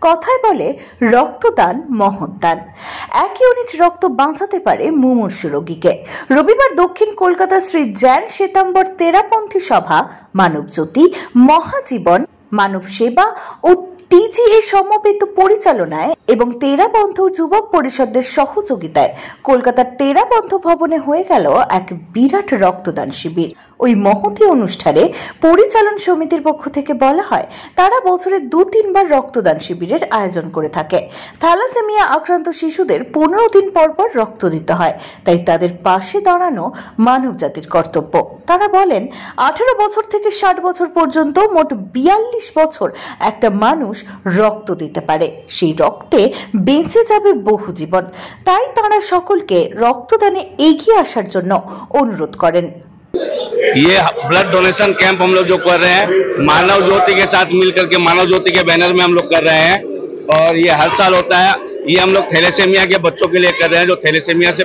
কথায় বলে রক্তদান মহৎদান। এক ইউনিট রক্ত বাঁচাতে পারে মুমূর্ষু রোগীকে। রবিবার দক্ষিণ কলকাতা শ্রী জ্যান শ্বেতাম্বর তেরাপন্থী সভা, মানবজ্যোতি, মহাজীবন, মানব সেবা ও টিজিএ সমবেত পরিচালনায় এবং টেরাবন্ধ যুবক পরিষদের সহযোগিতায় কলকাতার টেরাবন্ধ ভবনে হয়ে গেল এক বিরাট রক্তদান শিবির। ওই মহতী অনুষ্ঠানে পরিচালন সমিতির পক্ষ থেকে বলা হয়, তারা বছরে 2-3 বার রক্তদান শিবিরের আয়োজন করে থাকে। থ্যালাসেমিয়া আক্রান্ত শিশুদের 15 দিন পর পর রক্ত দিতে হয়, তাই তাদের পাশে দাঁড়ানো মানব জাতির কর্তব্য। তারা বলেন, 18 বছর থেকে 60 বছর পর্যন্ত মোট 42 বছর একটা মানুষ রক্ত দিতে পারে। সেই রক্তে বেঁচে যাবে বহু জীবন। তাই তারা সকলকে রক্তদানে এগিয়ে আসার জন্য অনুরোধ করেন। ये ब्लड डोनेशन कैंप हम लोग जो कर रहे हैं मानव ज्योति के साथ मिलकर के मानव ज्योति के बैनर में हम लोग कर रहे हैं, और ये हर साल होता है। ये हम लोग थैलेसेमिया के बच्चों के लिए कर रहे हैं जो थैलेसेमिया से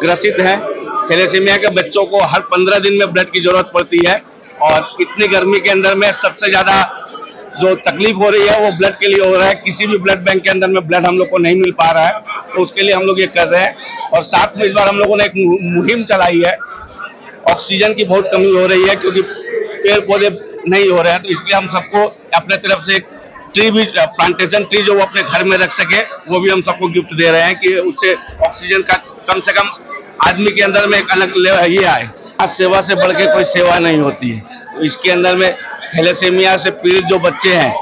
ग्रसित हैं। थैलेसेमिया के बच्चों को हर 15 दिन में ब्लड की जरूरत पड़ती है, और इतनी गर्मी के अंदर में सबसे ज्यादा जो तकलीफ हो रही है वो ब्लड के लिए हो रहा है। किसी भी ब्लड बैंक के अंदर में ब्लड हम लोग को नहीं मिल पा रहा है, तो उसके लिए हम लोग ये कर रहे हैं। और साथ में इस बार हम लोगों ने एक मुहिम चलाई है। ऑक्सीजन की बहुत कमी हो रही है क्योंकि पेड़ पौधे नहीं हो रहे हैं, तो इसलिए हम सबको अपने तरफ से ट्री भी प्लांटेशन ट्री जो वो अपने घर में रख सके वो भी हम सबको गिफ्ट दे रहे हैं कि उससे ऑक्सीजन का कम से कम आदमी के अंदर में एक अलग ये आए। आज सेवा से बढ़ के कोई सेवा नहीं होती है, तो इसके अंदर में थैलेसेमिया से पीड़ित जो बच्चे हैं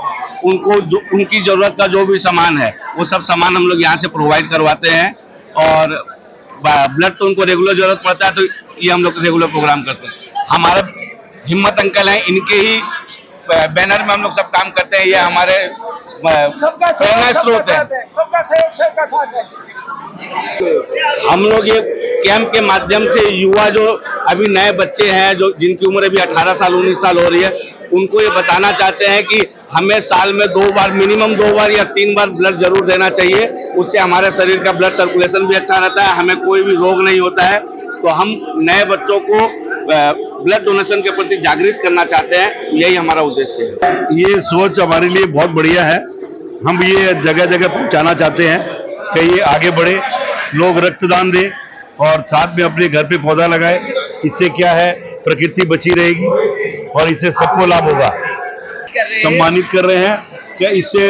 उनको जो उनकी जरूरत का जो भी सामान है वो सब सामान हम लोग यहाँ से प्रोवाइड करवाते हैं। और ब्लड तो उनको रेगुलर जरूरत पड़ता है, तो ये हम लोग रेगुलर प्रोग्राम करते हैं। हमारे हिम्मत अंकल हैं, इनके ही बैनर में हम लोग सब काम करते हैं। ये हमारे प्रेरणा स्रोत है। हम लोग ये कैंप के माध्यम से युवा जो अभी नए बच्चे हैं जो जिनकी उम्र अभी 18 साल 19 साल हो रही है, उनको ये बताना चाहते हैं कि हमें साल में 2 बार मिनिमम 2 बार या 3 बार ब्लड जरूर देना चाहिए। उससे हमारे शरीर का ब्लड सर्कुलेशन भी अच्छा रहता है, हमें कोई भी रोग नहीं होता है। तो हम नए बच्चों को ब्लड डोनेशन के प्रति जागृत करना चाहते हैं, यही हमारा उद्देश्य है। ये सोच हमारे लिए बहुत बढ़िया है। हम ये जगह जगह पहुंचाना चाहते हैं कि ये आगे बढ़े, लोग रक्तदान दें और साथ में अपने घर पे पौधा लगाए। इससे क्या है, प्रकृति बची रहेगी और इससे सबको लाभ होगा। सम्मानित कर रहे हैं कि इससे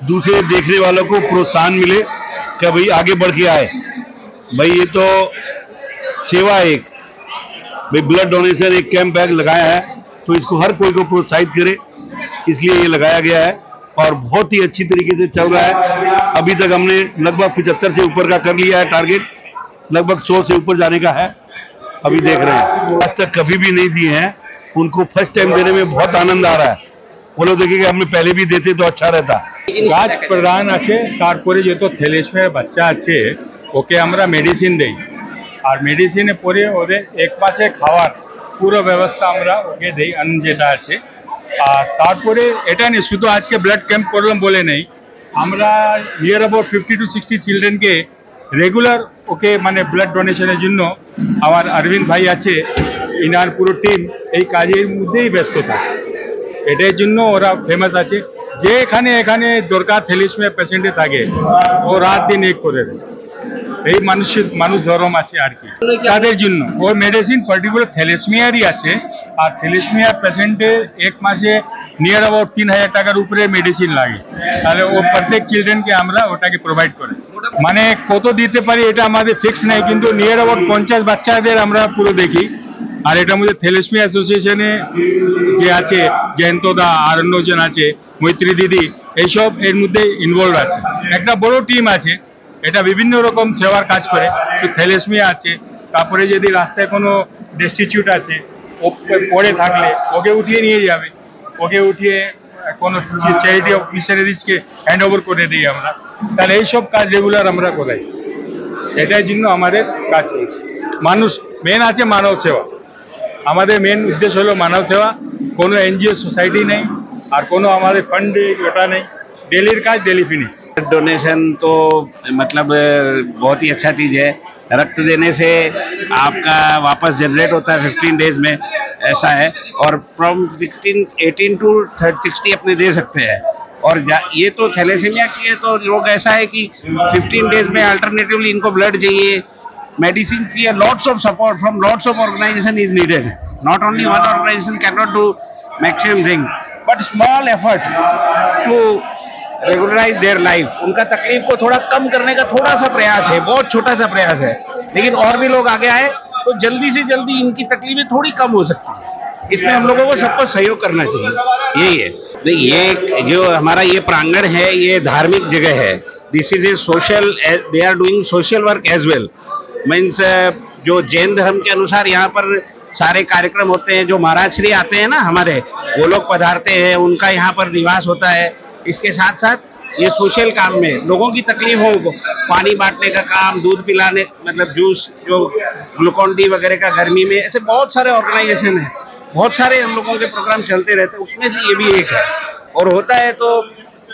दूसरे देखने वालों को प्रोत्साहन मिले कि भाई आगे बढ़ के आए। भाई ये तो सेवा है एक, भाई ब्लड डोनेशन एक कैंप बैग लगाया है तो इसको हर कोई को प्रोत्साहित करे, इसलिए ये लगाया गया है और बहुत ही अच्छी तरीके से चल रहा है। अभी तक हमने लगभग 75 से ऊपर का कर लिया है टारगेट, लगभग 100 से ऊपर जाने का है। अभी देख रहे हैं, आज तक कभी भी नहीं दिए हैं, उनको फर्स्ट टाइम देने में बहुत आनंद आ रहा है। वो लोग देखिए हमने पहले भी देते तो अच्छा रहता। কাজ প্রদান আছে, তারপরে যত থ্যালাসেমিয়া বাচ্চা আছে ওকে আমরা মেডিসিন দেই, আর মেডিসিনে পরে ওদের 1 মাসে খাওয়ার পুরো ব্যবস্থা আমরা ওকে দেই, অন্য যেটা আছে। আর তারপরে এটা নিয়ে শুধু আজকে ব্লাড ক্যাম্প করলাম বলে নেই, আমরা নিয়ার অ্যাবাউট 50 to 60 চিলড্রেনকে রেগুলার ওকে মানে ব্লাড ডোনেশনের জন্য আমার অরবিন্দ ভাই আছে, ইনার পুরো টিম এই কাজের মধ্যেই ব্যস্ত থাকে। এটার জন্য ওরা ফেমাস আছে, যে এখানে দরকার থ্যালাসেমিয়া পেশেন্টে থাকে ও রাত দিন এক করে দেয়। এই মানুষ ধর্ম আছে আর কি তাদের জন্য। ও মেডিসিন পার্টিকুলার থ্যালাসেমিয়ারই আছে, আর থ্যালাসেমিয়া পেশেন্টের 1 মাসে নিয়ার অ্যাবাউট 3000 টাকার উপরে মেডিসিন লাগে, তাহলে ও প্রত্যেক চিলড্রেনকে আমরা ওটাকে প্রোভাইড করি। মানে কত দিতে পারি এটা আমাদের ফিক্স নাই, কিন্তু নিয়ার অ্যাবাউট 50 বাচ্চাদের আমরা পুরো দেখি। আর এটার মধ্যে থ্যালাসেমিয়া অ্যাসোসিয়েশনে যে আছে জয়ন্তদা আর অন্যজন আছে, মৈত্রী দিদি, এইসব এর মধ্যে ইনভলভ আছে। একটা বড় টিম আছে, এটা বিভিন্ন রকম সেবার কাজ করে। তো থ্যালাসেমিয়া আছে, তারপরে যদি রাস্তায় কোনো ডেস্টিটিউট আছে ও পড়ে থাকলে ওকে উঠিয়ে নিয়ে যাবে, ওকে উঠিয়ে কোনো চ্যারিটি অফ মিশনারিজকে হ্যান্ড ওভার করে দিই আমরা। তাহলে এইসব কাজ রেগুলার আমরা করাই, এটার জন্য আমাদের কাজ চলছে। মানুষ মেন আছে মানব সেবা, আমাদের মেন উদ্দেশ্য হলো মানব সেবা। কোনো এনজিও সোসাইটি নেই আর কোনো আমাদের ফান্ড ওটা নেই, डेली का डेली फिनिश। डोनेशन तो मतलब बहुत ही अच्छा चीज़ है। रक्त देने से आपका वापस जनरेट होता है 15 डेज में, ऐसा है। और फ्रॉम 18 to 60 अपने दे सकते हैं। और ये तो थैलेसीमिया की है तो लोग ऐसा है कि 15 डेज में अल्टरनेटिवली इनको ब्लड चाहिए, मेडिसिन चाहिए, lots of support from lots of organization is needed. Not only one organization can not do maximum thing but small effort to regularize their life. उनका तकलीफ को थोड़ा कम करने का थोड़ा सा प्रयास है, बहुत छोटा सा प्रयास है, लेकिन और भी लोग आगे आए तो जल्दी से जल्दी इनकी तकलीफें थोड़ी कम हो सकती है. इसमें हम लोगों को सबको सहयोग करना चाहिए. यही है. ये जो हमारा ये प्रांगण है ये धार्मिक जगह है. This is a social, they are doing social work as well. Means जो जैन धर्म के अनुसार यहाँ पर सारे कार्यक्रम होते हैं. जो महाराज श्री आते हैं ना हमारे, वो लोग पधारते हैं, उनका यहाँ पर निवास होता है. इसके साथ साथ ये सोशल काम में लोगों की तकलीफों को पानी बांटने का काम, दूध पिलाने, मतलब जूस, जो ग्लूकॉन डी वगैरह का गर्मी में, ऐसे बहुत सारे ऑर्गेनाइजेशन है, बहुत सारे हम लोगों के प्रोग्राम चलते रहते हैं. उसमें से ये भी एक है और होता है तो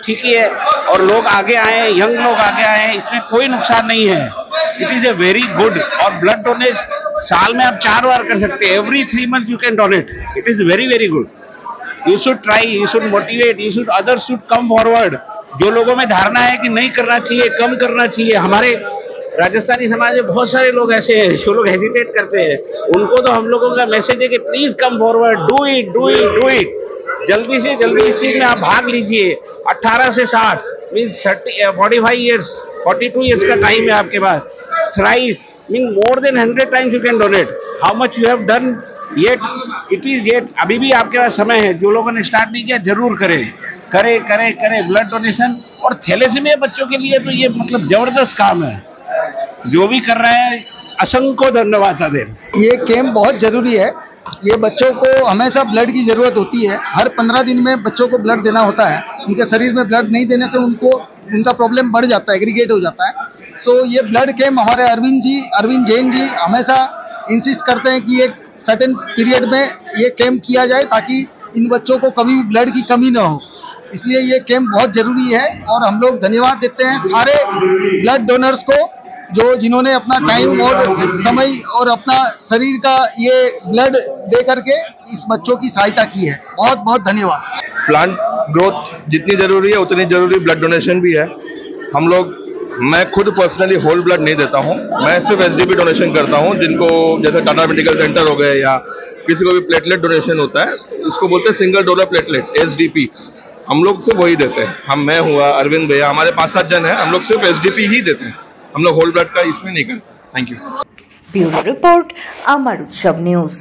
ठीक ही है. और लोग आगे आए, यंग लोग आगे आए, इसमें कोई नुकसान नहीं है. It is a very good. और ब्लड डोनेशन साल में आप 4 बार कर सकते हैं. Every 3 months you can donate. It is very very good. You should try, you should motivate, you should, others should come forward. जो लोगों में धारणा है कि नहीं करना चाहिए, कम करना चाहिए, हमारे राजस्थानी समाज में बहुत सारे लोग ऐसे हैं जो लोग हेजिटेट करते हैं. उनको तो हम लोगों का मैसेज है कि please come forward, do it, do it, do it. जल्दी से जल्दी इस चीज में आप भाग लीजिए. 18 से 60 मीन्स 45 ईयर्स, 42 ईयर्स का टाइम है आपके पास. Thrice mean more than 100 times you can donate. How much you have done yet, it is yet. अभी भी आपके पास समय है. जो लोगों ने स्टार्ट नहीं किया जरूर करें, करें करें करें ब्लड डोनेशन. और थैलेसीमिया बच्चों के लिए तो ये मतलब जबरदस्त काम है. जो भी कर रहे हैं असंख्य धन्यवाद आदेर. ये कैंप बहुत जरूरी है. ये बच्चों को हमेशा ब्लड की ज़रूरत होती है. हर 15 दिन में बच्चों को ब्लड देना होता है. उनके शरीर में ब्लड नहीं देने से उनका प्रॉब्लम बढ़ जाता है, एग्रीगेट हो जाता है. सो ये ब्लड कैंप हमारे अरविंद जैन जी हमेशा इंसिस्ट करते हैं कि एक सर्टेन पीरियड में ये कैंप किया जाए ताकि इन बच्चों को कभी भी ब्लड की कमी ना हो. इसलिए ये कैंप बहुत ज़रूरी है और हम लोग धन्यवाद देते हैं सारे ब्लड डोनर्स को जिन्होंने अपना टाइम और समय और अपना शरीर का ये ब्लड दे करके इस बच्चों की सहायता की है. बहुत बहुत धन्यवाद. प्लांट ग्रोथ जितनी जरूरी है उतनी जरूरी ब्लड डोनेशन भी है. हम लोग, मैं खुद पर्सनली होल ब्लड नहीं देता हूँ. मैं सिर्फ एसडीपी डोनेशन करता हूँ. जिनको जैसे टाटा मेडिकल सेंटर हो गए या किसी को भी प्लेटलेट डोनेशन होता है, उसको बोलते हैं सिंगल डोनर प्लेटलेट, एसडीपी. हम लोग सिर्फ वही देते हैं. मैं हुआ, अरविंद भैया, हमारे 5-7 जन हैं, हम लोग सिर्फ एसडीपी ही देते हैं. हम लोग होल ब्लड का इसमें नहीं करते. Thank you. ब्यूरो रिपोर्ट, अमर उत्सव न्यूज.